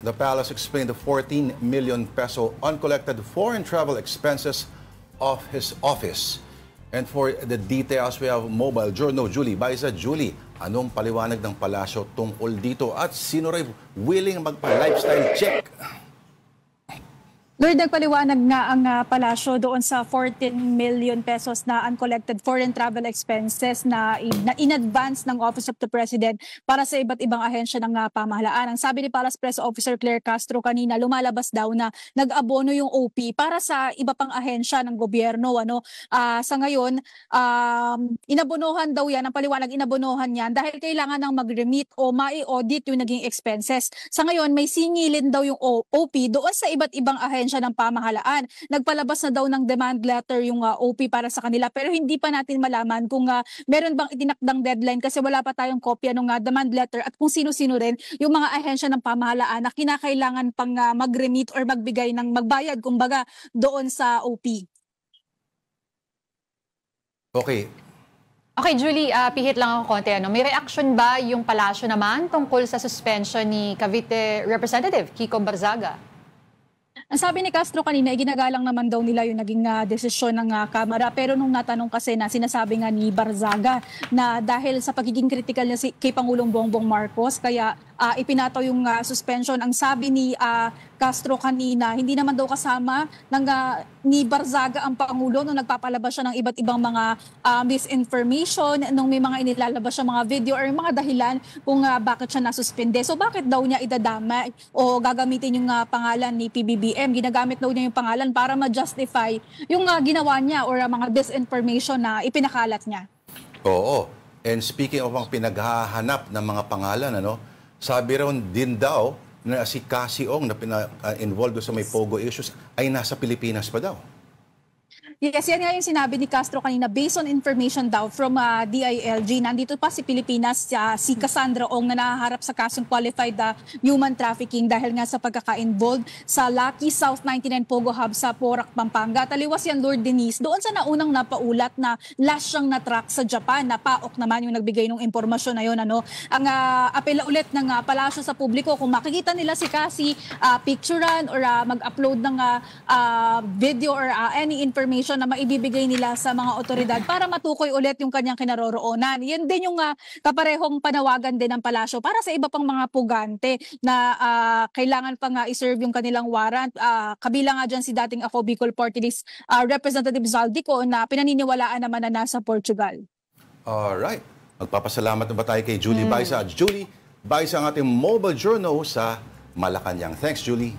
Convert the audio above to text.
The palace explained the 14 million peso uncollected foreign travel expenses of his office. And for the details, we have Mobile Journal Julie Baiza. Julie, anong paliwanag ng palasyo tungkol dito at sino rin willing magpa-lifestyle check? Lord, nagpaliwanag nga ang palasyo doon sa 14 million pesos na uncollected foreign travel expenses na in advance ng Office of the President para sa iba't ibang ahensya ng pamahalaan. Ang sabi ni Palace Press Officer Claire Castro kanina, lumalabas daw na nag-abono yung OP para sa iba pang ahensya ng gobyerno. Sa ngayon, inabonohan daw yan, ang paliwanag inabonohan yan dahil kailangan ng mag-remit o mai-audit yung naging expenses. Sa ngayon, may singilin daw yung OP doon sa iba't ibang ahensya ng pamahalaan. Nagpalabas na daw ng demand letter yung OP para sa kanila pero hindi pa natin malaman kung meron bang itinakdang deadline kasi wala pa tayong kopya ng demand letter at kung sino-sino rin yung mga ahensya ng pamahalaan na kinakailangan pang mag-remit or magbigay ng magbayad kumbaga doon sa OP. Okay. Okay, Julie, pihit lang ako konti. May reaction ba yung palasyo naman tungkol sa suspension ni Cavite Representative Kiko Barzaga? Ang sabi ni Castro kanina, ginagalang naman daw nila yung naging desisyon ng Kamara. Pero nung natanong kasi na sinasabi nga ni Barzaga na dahil sa pagiging critical niya kay Pangulong Bongbong Marcos, kaya ipinataw yung suspension. Ang sabi ni Castro kanina, hindi naman daw kasama ni Barzaga ang Pangulo nung nagpapalabas siya ng iba't ibang mga misinformation, nung may mga inilalabas siya mga video or mga dahilan kung bakit siya nasuspende. So bakit daw niya idadama o gagamitin yung pangalan ni PBBM? Ginagamit daw niya yung pangalan para ma-justify yung ginawa niya or mga disinformation na ipinakalat niya. Oo. And speaking of ang pinaghahanap ng mga pangalan, sabi raw din daw na si Cassie Ong na involved sa may Pogo issues ay nasa Pilipinas pa daw. Yes, yan nga yung sinabi ni Castro kanina. Based on information daw from DILG, nandito pa si Pilipinas, si Cassandra Ong na nahaharap sa kasong qualified human trafficking dahil nga sa pagkaka-involved sa Lucky South 99 Pogo Hub sa Porac, Pampanga. Taliwas yan, Lord Denise, doon sa naunang napaulat na last siyang na-track sa Japan. Napaok naman yung nagbigay ng impormasyon na yun. Ang apela ulit ng palasyo sa publiko, kung makikita nila si Cassie, picturean or mag-upload ng video or any information na maibibigay nila sa mga otoridad para matukoy ulit yung kanyang kinaroroonan. Yan din yung kaparehong panawagan din ng palasyo para sa iba pang mga pugante na kailangan pa nga iserve yung kanilang warrant. Kabilang nga dyan si dating Ako Bicol Party List Representative Zaldico na pinaniniwalaan naman na nasa Portugal. Alright. Magpapasalamat na ba tayo kay Julie Baiza? Julie Baiza ang ating Mobile Journal sa Malacanang. Thanks, Julie.